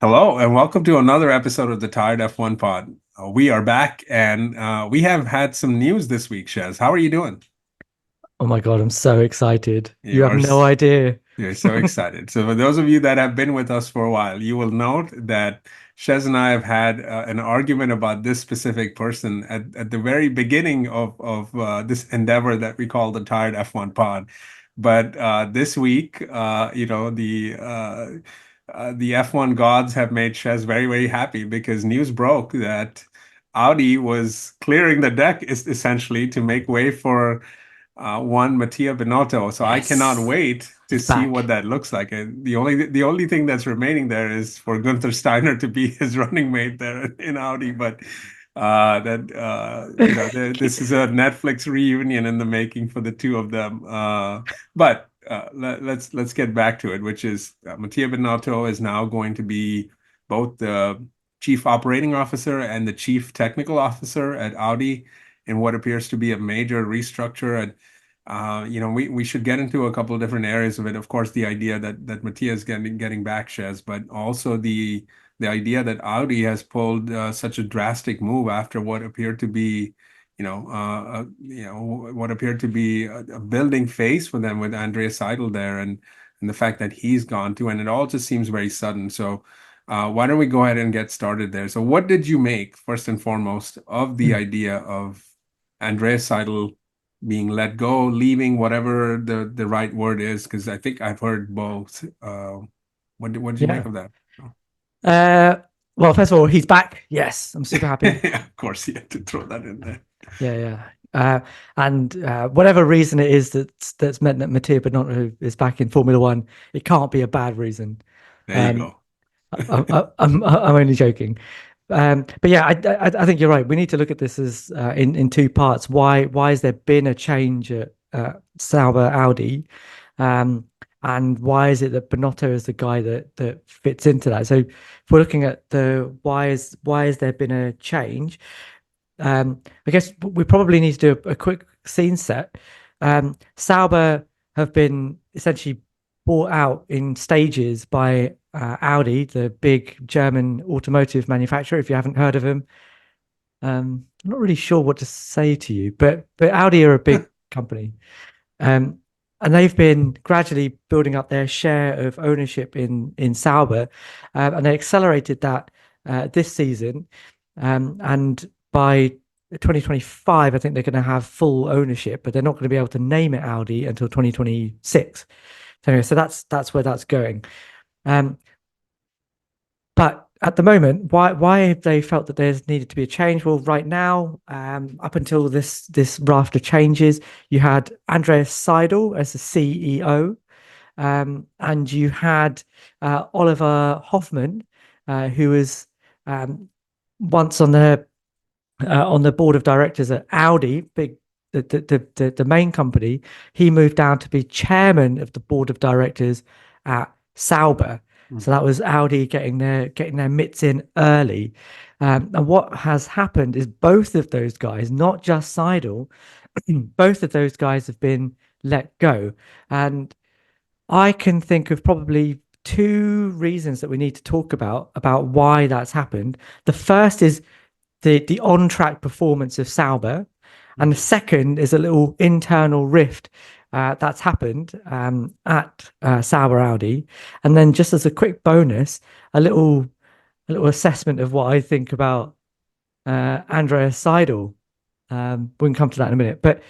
Hello, and welcome to another episode of the Tired F1 Pod. We are back, and we have had some news this week, Shez. How are you doing? Oh my God, I'm so excited. You You have are no idea. you're so excited. So, for those of you that have been with us for a while, you will note that Shez and I have had an argument about this specific person at the very beginning of this endeavor that we call the Tired F1 Pod. But this week, the F1 gods have made Shez very, very happy because news broke that Audi was clearing the deck is essentially to make way for one Mattia Binotto. So I cannot Yes, wait to he's see what back. that looks like. And the only thing that's remaining there is for Gunther Steiner to be his running mate there in Audi. But this is a Netflix reunion in the making for the two of them. Let's get back to it, which is Mattia Binotto is now going to be both the chief operating officer and the chief technical officer at Audi in what appears to be a major restructure. And we should get into a couple of different areas of it. Of course, the idea that Mattia is getting back Shez, but also the idea that Audi has pulled such a drastic move after what appeared to be, what appeared to be a building phase for them with Andreas Seidl there, and the fact that he's gone too, and it all just seems very sudden. So. Why don't we go ahead and get started there? So, what did you make, first and foremost, of the idea of Andreas Seidl being let go, leaving, whatever the right word is, because I think I've heard both. What did you make Yeah. of that? Uh, well, first of all, he's back. Yes, I'm super happy. Yeah, of course, you had to throw that in there. Yeah, yeah. And whatever reason it is that's meant that Mattia Binotto is back in Formula One, it can't be a bad reason. There you Um, go. I'm only joking. But yeah, I think you're right. We need to look at this as in two parts. Why has there been a change at Sauber Audi, um, and why is it that Bonotto is the guy that fits into that? So if we're looking at the why has there been a change? I guess we probably need to do a quick scene set. Sauber have been essentially bought out in stages by Audi, the big German automotive manufacturer. If you haven't heard of them, I'm not really sure what to say to you, but Audi are a big company, um, and they've been gradually building up their share of ownership in Sauber, and they accelerated that this season, and by 2025, I think they're going to have full ownership, but they're not going to be able to name it Audi until 2026. So anyway, so that's where that's going. Um, but at the moment, why have they felt that there's needed to be a change? Well, right now, up until this raft of changes, you had Andreas Seidl as the CEO, and you had Oliver Hoffmann, who was um, once on the board of directors at Audi, big the main company. He moved down to be chairman of the board of directors at Sauber. So that was Audi getting their mitts in early. And what has happened is both of those guys, not just Seidel, both of those guys have been let go. And I can think of probably two reasons that we need to talk about why that's happened. The first is the on track performance of Sauber, and the second is a little internal rift that's happened at Sauber Audi. And then, just as a quick bonus, a little assessment of what I think about Andreas Seidel. We can come to that in a minute, but.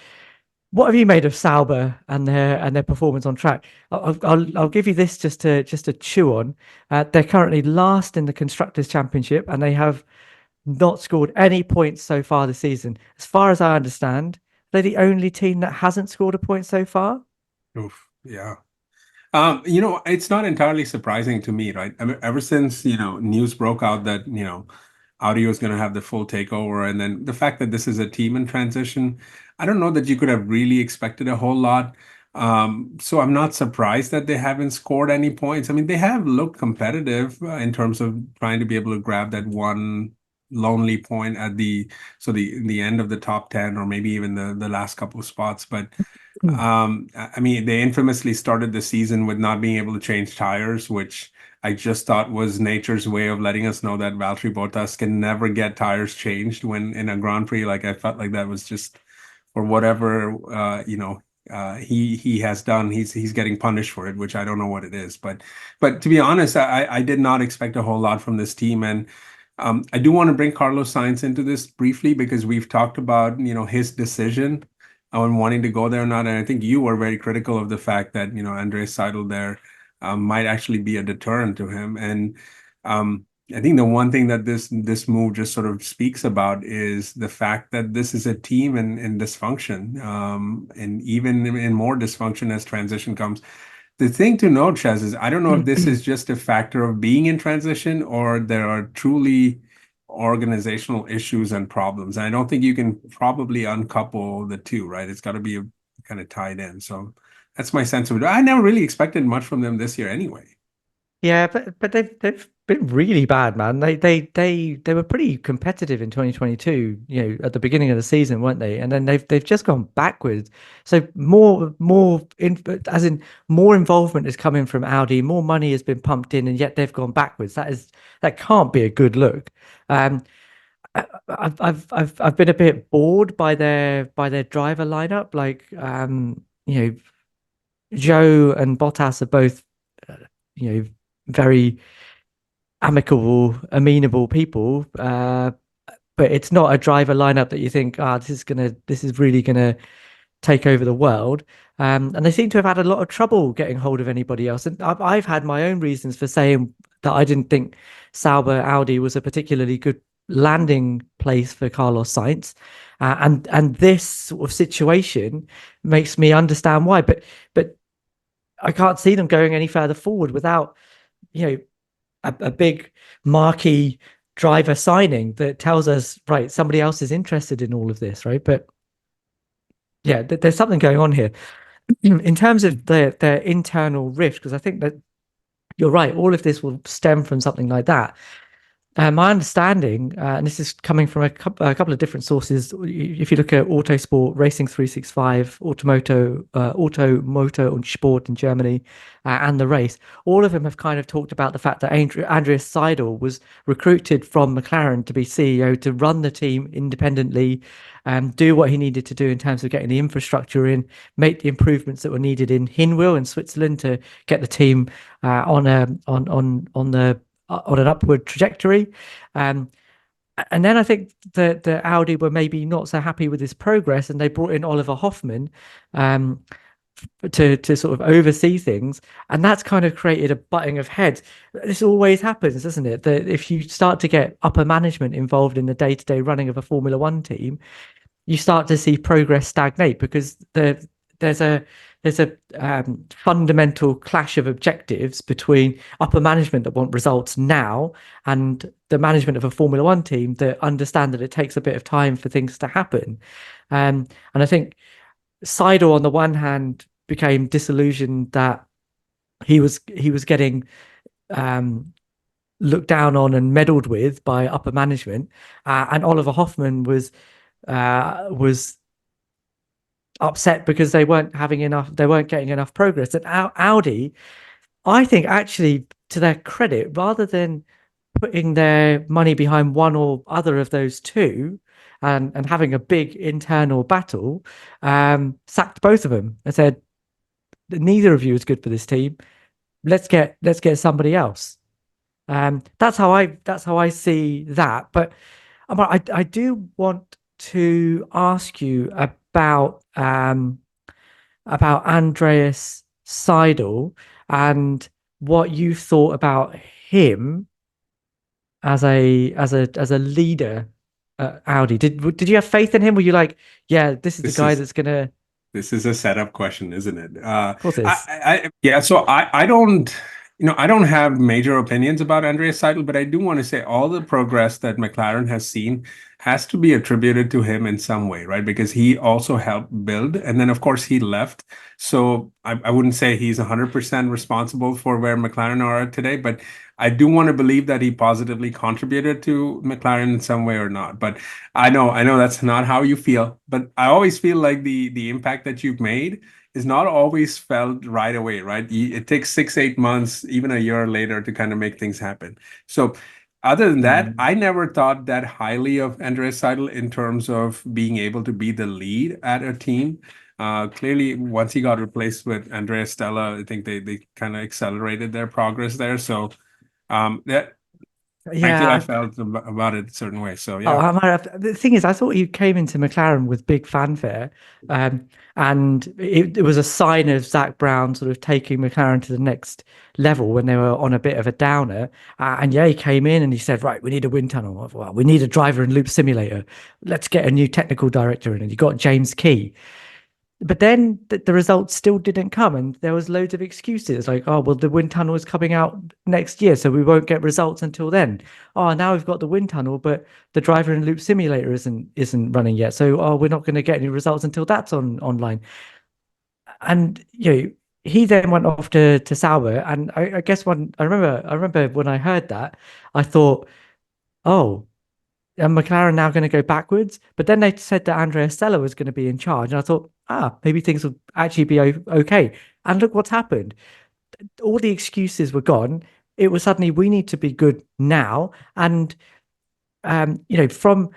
What have you made of Sauber and their performance on track? I'll give you this just to chew on. They're currently last in the constructors' championship, and they have not scored any points so far this season. As far as I understand, they're the only team that hasn't scored a point so far. Oof, yeah. It's not entirely surprising to me, right? I mean, ever since, news broke out that, Audi was going to have the full takeover, and then the fact that this is a team in transition, I don't know that you could have really expected a whole lot. So I'm not surprised that they haven't scored any points. I mean, they have looked competitive in terms of trying to be able to grab that one lonely point at the end of the top 10 or maybe even the last couple of spots. But Hmm. I mean, they infamously started the season with not being able to change tires, which I just thought was nature's way of letting us know that Valtteri Bottas can never get tires changed when in a Grand Prix. Like I felt like that was just for whatever he has done. He's getting punished for it, which I don't know what it is. But to be honest, I did not expect a whole lot from this team, and I do want to bring Carlos Sainz into this briefly because we've talked about his decision on wanting to go there or not, and I think you were very critical of the fact that Andreas Seidl there might actually be a deterrent to him, and I think the one thing that this move just sort of speaks about is the fact that this is a team in dysfunction, and even in more dysfunction as transition comes. The thing to note, Chaz, is I don't know if this is just a factor of being in transition or there are truly organizational issues and problems. And I don't think you can probably uncouple the two, right? It's got to be kind of tied in. So that's my sense of it. I never really expected much from them this year anyway. Yeah, but they've been really bad, man. They were pretty competitive in 2022, at the beginning of the season, weren't they? And then they've just gone backwards. So as in more involvement is coming from Audi, more money has been pumped in, and yet they've gone backwards. That can't be a good look. Um, I've been a bit bored by their driver lineup. Like Joe and Bottas are both very amicable, amenable people. But it's not a driver lineup that you think, this is really gonna take over the world. And they seem to have had a lot of trouble getting hold of anybody else. And I've had my own reasons for saying that I didn't think Sauber Audi was a particularly good landing place for Carlos Sainz. And this sort of situation makes me understand why. But I can't see them going any further forward without, a big marquee driver signing that tells us, right, somebody else is interested in all of this, right? But yeah, there's something going on here in terms of their internal rift, because I think that you're right, all of this will stem from something like that. My understanding, and this is coming from a couple of different sources, if you look at Autosport, Racing 365, Automoto und Sport in Germany, and The Race, all of them have kind of talked about the fact that Andreas Seidl was recruited from McLaren to be CEO, to run the team independently, do what he needed to do in terms of getting the infrastructure in, make the improvements that were needed in Hinwil in Switzerland to get the team on an upward trajectory. And then I think that the Audi were maybe not so happy with his progress, and they brought in Oliver Hoffmann to sort of oversee things, and that's kind of created a butting of heads. This always happens, doesn't it? That if you start to get upper management involved in the day-to-day running of a Formula One team, you start to see progress stagnate because there's a fundamental clash of objectives between upper management that want results now and the management of a Formula One team that understand that it takes a bit of time for things to happen. And I think Seidl, on the one hand, became disillusioned that he was getting looked down on and meddled with by upper management, and Oliver Hoffmann was upset because they weren't getting enough progress. And Audi, I think, actually, to their credit, rather than putting their money behind one or other of those two and having a big internal battle, sacked both of them and said, neither of you is good for this team. Let's get somebody else. That's how I see that. But I do want to ask you about Andreas Seidl and what you thought about him as a leader at Audi. Did you have faith in him? Were you like, yeah, this is the guy that's gonna? This is a setup question, isn't it? Of course it is. Yeah. So I don't. I don't have major opinions about Andreas Seidl, but I do want to say all the progress that McLaren has seen has to be attributed to him in some way, right? Because he also helped build, and then of course he left. So I wouldn't say he's 100% responsible for where McLaren are today, but I do want to believe that he positively contributed to McLaren in some way or not. But I know that's not how you feel, but I always feel like the impact that you've made is not always felt right away, right? It takes 6, 8 months, even a year later to kind of make things happen. So other than that, Mm. I never thought that highly of Andreas Seidl in terms of being able to be the lead at a team. Clearly, once he got replaced with Andreas Stella, I think they kind of accelerated their progress there. So that frankly, I Yeah. felt about it a certain way. So Oh, yeah, I might have the thing is, I thought he came into McLaren with big fanfare, and it was a sign of Zach Brown sort of taking McLaren to the next level when they were on a bit of a downer. And yeah, he came in and he said, "Right, we need a wind tunnel. Well, we need a driver and loop simulator. Let's get a new technical director in." And you got James Key. But then the results still didn't come, and there was loads of excuses like, "Oh, well, the wind tunnel is coming out next year, so we won't get results until then. Oh, now we've got the wind tunnel, but the driver and loop simulator isn't running yet, so oh, we're not going to get any results until that's online." And he then went off to Sauber, and I guess when I remember when I heard that, I thought, "Oh, and McLaren now going to go backwards." But then they said that Andrea Stella was going to be in charge, and I thought, maybe things will actually be okay. And look what's happened. All the excuses were gone. It was suddenly we need to be good now, and from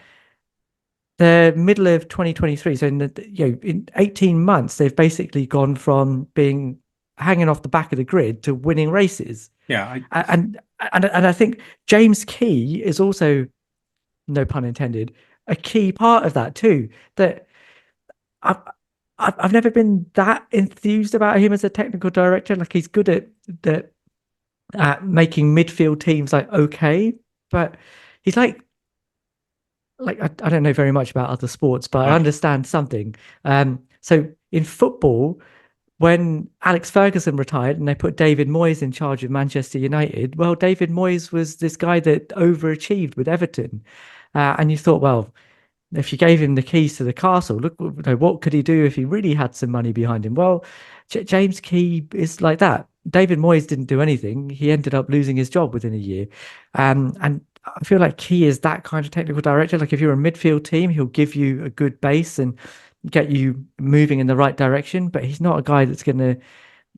the middle of 2023, so in 18 months, they've basically gone from being hanging off the back of the grid to winning races. yeah, And I think James Key is also, no pun intended, a key part of that too. That I've I've never been that enthused about him as a technical director. Like he's good at making midfield teams like okay, but he's like I don't know very much about other sports, but I okay. understand something. So in football, when Alex Ferguson retired and they put David Moyes in charge of Manchester United, well, David Moyes was this guy that overachieved with Everton. And you thought, well, if you gave him the keys to the castle, look, what could he do if he really had some money behind him? Well, James Key is like that. David Moyes didn't do anything. He ended up losing his job within a year. And I feel like Key is that kind of technical director. Like if you're a midfield team, he'll give you a good base and get you moving in the right direction. But he's not a guy that's going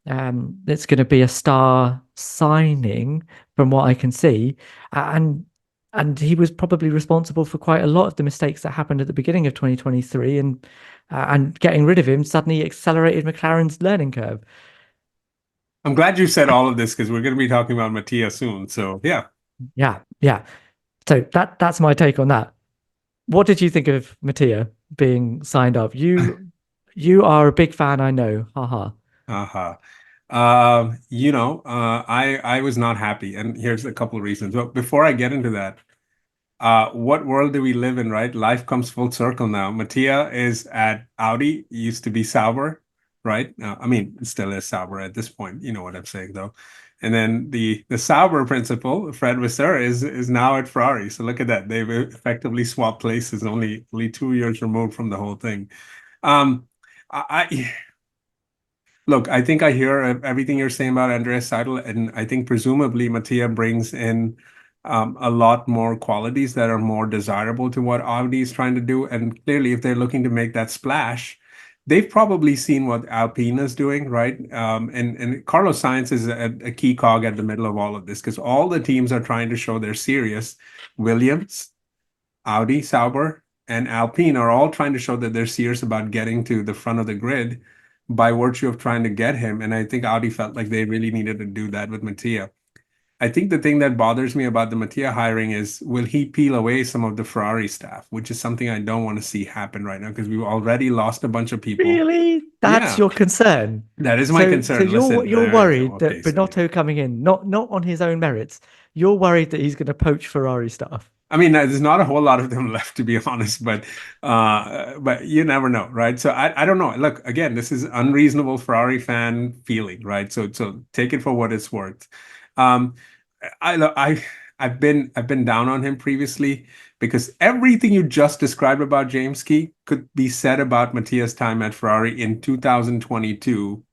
to be a star signing from what I can see. And he was probably responsible for quite a lot of the mistakes that happened at the beginning of 2023, and getting rid of him suddenly accelerated McLaren's learning curve. I'm glad you said all of this because we're going to be talking about Mattia soon. So yeah. Yeah, yeah. So that's my take on that. What did you think of Mattia being signed up? You are a big fan, I know. Haha. Uh-huh. I was not happy, and here's a couple of reasons. But before I get into that, what world do we live in, right? Life comes full circle now. Mattia is at Audi, used to be Sauber, right? I mean, it still is Sauber at this point. You know what I'm saying, though. And then the Sauber principal, Fred Vasseur, is now at Ferrari. So look at that. They've effectively swapped places, only 2 years removed from the whole thing. Um, I Look, I think I hear everything you're saying about Andreas Seidl, and I think presumably Mattia brings in a lot more qualities that are more desirable to what Audi is trying to do. And clearly, if they're looking to make that splash, they've probably seen what Alpine is doing, right? And Carlos Sainz is a key cog at the middle of all of this because all the teams are trying to show they're serious. Williams, Audi, Sauber, and Alpine are all trying to show that they're serious about getting to the front of the grid by virtue of trying to get him. And I think Audi felt like they really needed to do that with Mattia. I think the thing that bothers me about the Mattia hiring is will he peel away some of the Ferrari staff, which is something I don't want to see happen right now because we've already lost a bunch of people. Really? That's Yeah, your concern. that is my So concern. you're worried Okay, that so yeah. Binotto coming in, not on his own merits, you're worried that he's going to poach Ferrari stuff. I mean, there's not a whole lot of them left, to be honest, but you never know, right? So I don't know. Look, again, this is unreasonable Ferrari fan feeling, right? So take it for what it's worth. Um, I I've been down on him previously because everything you just described about James Key could be said about Mattia's time at Ferrari in 2022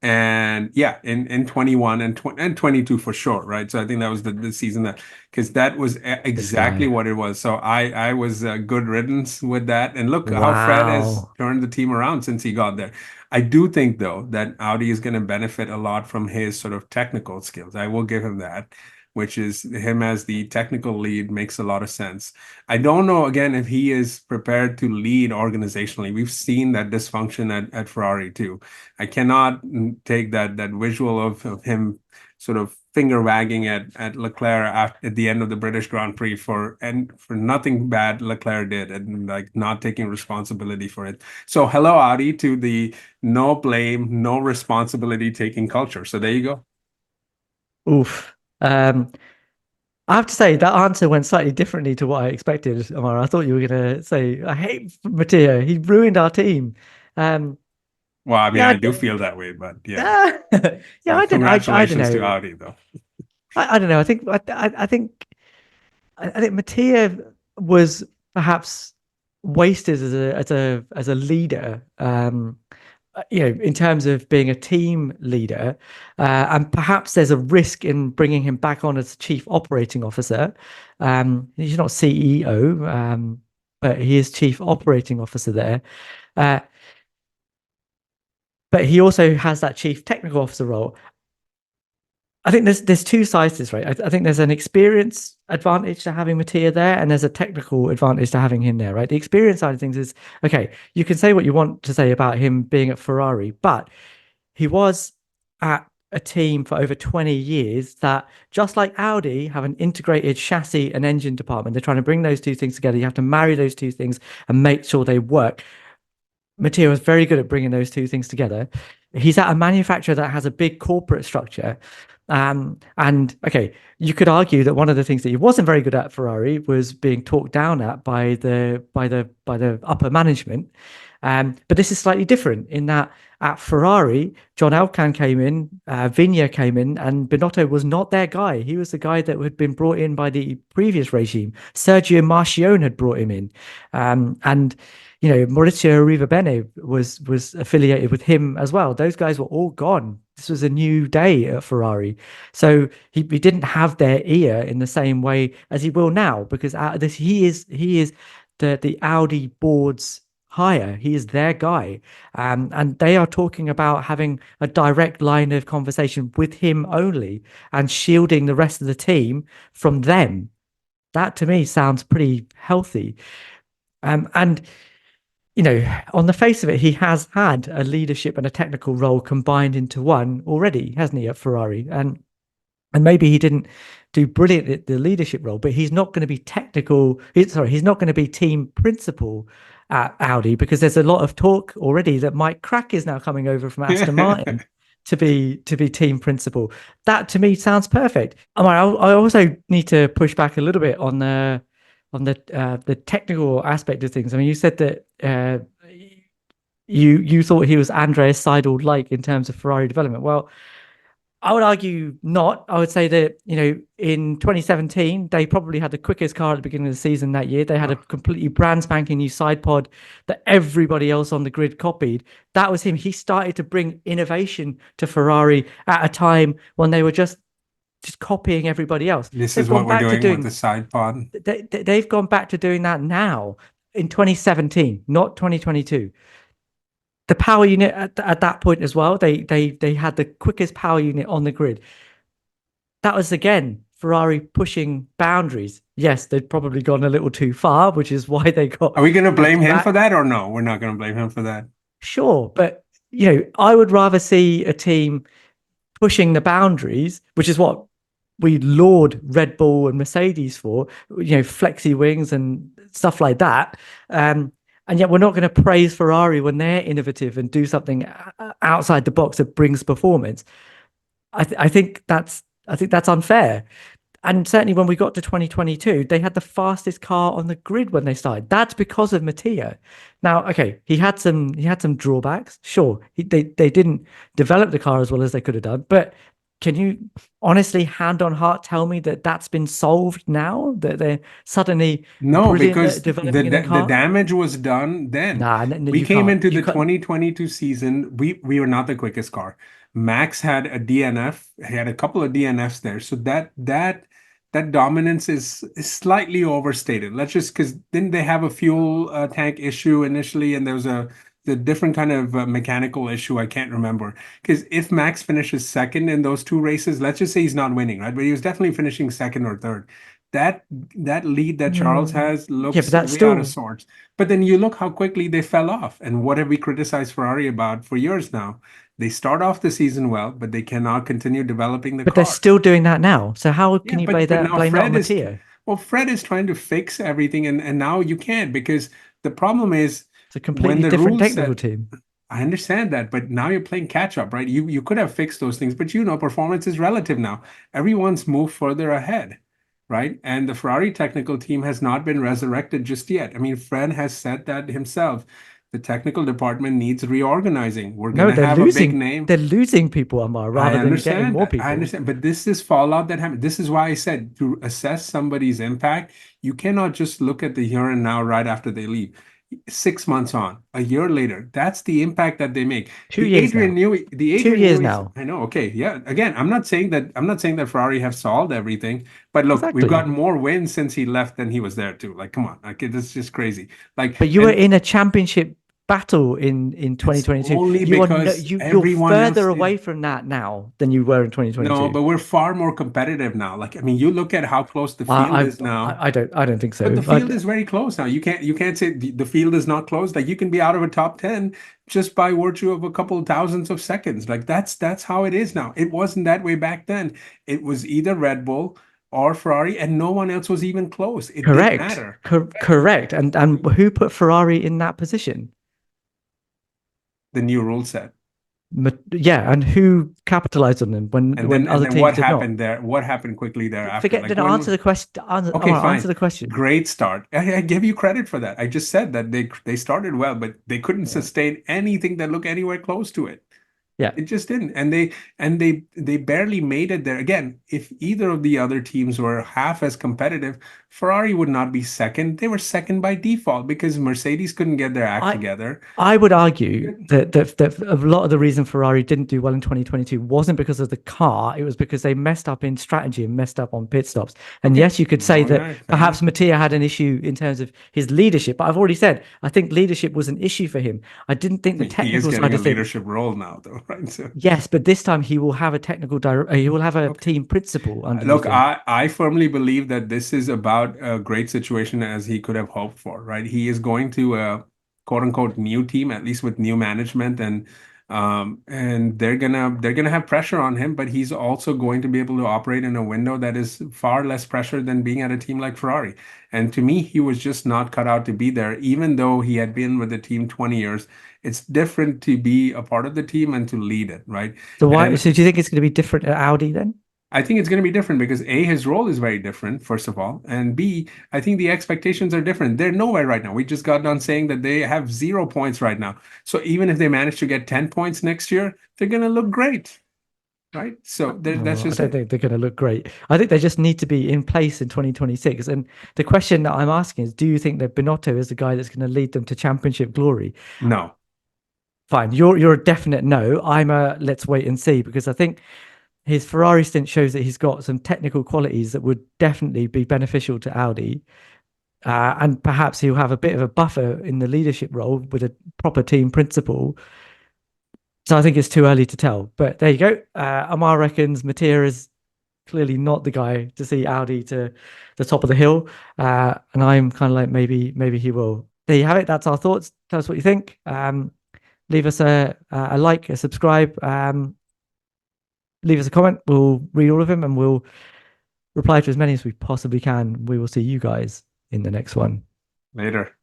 and yeah, in 21 and 22 for sure, right? So I think that was the season that because that was This exactly guy. what it was. So I was good riddance with that. And look how Fred has Wow. turned the team around since he got there. I do think though that Audi is going to benefit a lot from his sort of technical skills. I will give him that, which is him as the technical lead makes a lot of sense. I don't know again if he is prepared to lead organizationally. We've seen that dysfunction at Ferrari too. I cannot take that visual of him sort of finger wagging at Leclerc at the end of the British Grand Prix for nothing bad Leclerc did and like not taking responsibility for it. So hello Audi to the no blame, no responsibility taking culture. So there you go. Oof. I have to say that answer went slightly differently to what I expected, Ammar. I thought you were going to say, I hate Mattia. He ruined our team. Um, Well, I mean, yeah, I do feel that way, but yeah. yeah, So I don't congratulations to know. Audi though. I don't know. I think Mattia was perhaps wasted as a leader. You know, in terms of being a team leader, and perhaps there's a risk in bringing him back on as chief operating officer. He's not CEO, but he is chief operating officer there. Uh, but he also has that chief technical officer role. I think there's two sides to this, right? I think there's an experience advantage to having Mattia there, and there's a technical advantage to having him there, right? The experience side of things is okay. You can say what you want to say about him being at Ferrari, but he was at a team for over 20 years that, just like Audi, have an integrated chassis and engine department. They're trying to bring those two things together. You have to marry those two things and make sure they work. Mattia was very good at bringing those two things together. He's at a manufacturer that has a big corporate structure. And okay, you could argue that one of the things that he wasn't very good at Ferrari was being talked down at by the upper management. But this is slightly different in that at Ferrari, John Elkann came in, Vigna came in, and Binotto was not their guy. He was the guy that had been brought in by the previous regime. Sergio Marchionne had brought him in, and you know, Maurizio Arrivabene was affiliated with him as well. Those guys were all gone. This was a new day at Ferrari. So he didn't have their ear in the same way as he will now, because he is the Audi board's hire. He is their guy. And they are talking about having a direct line of conversation with him only and shielding the rest of the team from them. That to me sounds pretty healthy. And you know, on the face of it, he has had a leadership and a technical role combined into one already, hasn't he, at Ferrari? And maybe he didn't do brilliant at the leadership role, but he's not going to be technical. He's not going to be team principal at Audi, because there's a lot of talk already that Mike Crack is now coming over from Aston Martin to be team principal. That to me sounds perfect. I also need to push back a little bit on the technical aspect of things. I mean, you said that you thought he was Andreas Seidl like in terms of Ferrari development. Well, I would argue not. I would say that, you know, in 2017, they probably had the quickest car at the beginning of the season that year. They had a completely brand spanking new side pod that everybody else on the grid copied. That was him. He started to bring innovation to Ferrari at a time when they were just copying everybody else. This They've is what gone we're back to doing with the doing side pod. they've gone back to doing that now in 2017, not 2022. The power unit at that point as well, they had the quickest power unit on the grid. That was again Ferrari pushing boundaries. Yes, they'd probably gone a little too far, which is why they got Are we going to blame him for back. that or no? We're not going to blame him for that. Sure, but you know, I would rather see a team pushing the boundaries, which is what we laud Red Bull and Mercedes for, you know, flexi wings and stuff like that. And yet we're not going to praise Ferrari when they're innovative and do something outside the box that brings performance. I think that's unfair. And certainly when we got to 2022, they had the fastest car on the grid when they started. That's because of Mattia. Now, okay, he had some drawbacks. Sure, they didn't develop the car as well as they could have done. But can you honestly, hand on heart, tell me that that's been solved now? That they're suddenly No, brilliant because at developing a new the car? damage was done then. Nah, no, We you came can't. into You the can't. 2022 season. We were not the quickest car. Max had a DNF. He had a couple of DNFs there. So that dominance is slightly overstated. Let's just because didn't they have a fuel tank issue initially, and there was the different kind of mechanical issue. I can't remember because if Max finishes second in those two races, let's just say he's not winning, right? But he was definitely finishing second or third. That that lead that Charles has Yeah, but looks that's way out of still, sorts. But then you look how quickly they fell off, and what have we criticized Ferrari about for years now? They start off the season well, but they cannot continue developing the but they're car. still doing that now. So how Yeah, can you but now blame that on Fred is Mattia? well, Fred is trying to fix everything, and now you can't because the problem is It's a when completely the different rules technical set. team. I understand that, but now you're playing catch up, right? You could have fixed those things, but performance is relative now. Everyone's moved further ahead, right? And the Ferrari technical team has not been resurrected just yet. I mean, Fred has said that himself. The technical department needs reorganizing. We're No, gonna have a big name. they're losing people, Ammar, I rather than getting understand more that. I people. understand. But this is fallout that happened. This is why I said to assess somebody's impact, you cannot just look at the here and now right after they leave. 6 months on, a year later, that's the impact that they make. Two years now. The 2 years Adrian Newey, now. I know, okay, yeah. Again, I'm not saying that Ferrari have solved everything, but look, we've got Exactly. more wins since he left than he was there too. Like, come on, like this is just crazy. Like, But you were and in a championship battle in it's 2022. only You are no, because you're everyone else further is. away from that now than you were in No, 2022. but we're far more competitive now. Like, I mean, you look at how close the field is now, I don't think but so. the field is very close now. You can't say the field is not close. Like, you can be out of a top 10 just by virtue of a couple thousands of seconds. Like, that's how it is now. It wasn't that way back then. It was either Red Bull or Ferrari, and no one else was even close. It didn't Correct. matter. Correct. And who put Ferrari in that position? The new rule set. Yeah, and who capitalized on them And then when and other then teams what did not? happened there? What happened quickly thereafter? Forget, Like, did I answer when. the question? Okay, Answer fine. the question. Great start. I give you credit for that. I just said that they started well, but they couldn't Yeah. sustain anything that looked anywhere close to it. Yeah. It just didn't. And they barely made it there. Again, if either of the other teams were half as competitive, Ferrari would not be second. They were second by default because Mercedes couldn't get their act I together. I would argue that a lot of the reason Ferrari didn't do well in 2022 wasn't because of the car. It was because they messed up in strategy and messed up on pit stops. And Okay. yes, you could say All that right, fair perhaps enough. Mattia had an issue in terms of his leadership. But I've already said I think leadership was an issue for him. I didn't think the He is technical getting side a of things. leadership role now, though, right? So. Yes, but this time he will have a he will have a Okay. team principal underneath Look, him. I firmly believe that this is about a great situation as he could have hoped for, right? He is going to a quote unquote new team, at least with new management, and they're gonna have pressure on him, but he's also going to be able to operate in a window that is far less pressure than being at a team like Ferrari. And to me, he was just not cut out to be there, even though he had been with the team 20 years. It's different to be a part of the team and to lead it, right? So why? And So do you think it's going to be different at Audi then? I think it's going to be different because A, his role is very different, first of all. And B, I think the expectations are different. They're nowhere right now. We just got done saying that they have 0 points right now. So even if they manage to get 10 points next year, they're going to look great, right? So that's Oh, I just don't it. think they're going to look great. I think they just need to be in place in 2026. And the question that I'm asking is, do you think that Binotto is the guy that's going to lead them to championship glory? No. Fine, you're a definite no. I'm a let's wait and see because I think his Ferrari stint shows that he's got some technical qualities that would definitely be beneficial to Audi. And perhaps he'll have a bit of a buffer in the leadership role with a proper team principal. So I think it's too early to tell. But there you go. Ammar reckons Mattia is clearly not the guy to see Audi to the top of the hill. And I'm kind of like maybe he will. There you have it. That's our thoughts. Tell us what you think. Leave us a like, a subscribe. Leave us a comment. We'll read all of them and we'll reply to as many as we possibly can. We will see you guys in the next one. Later.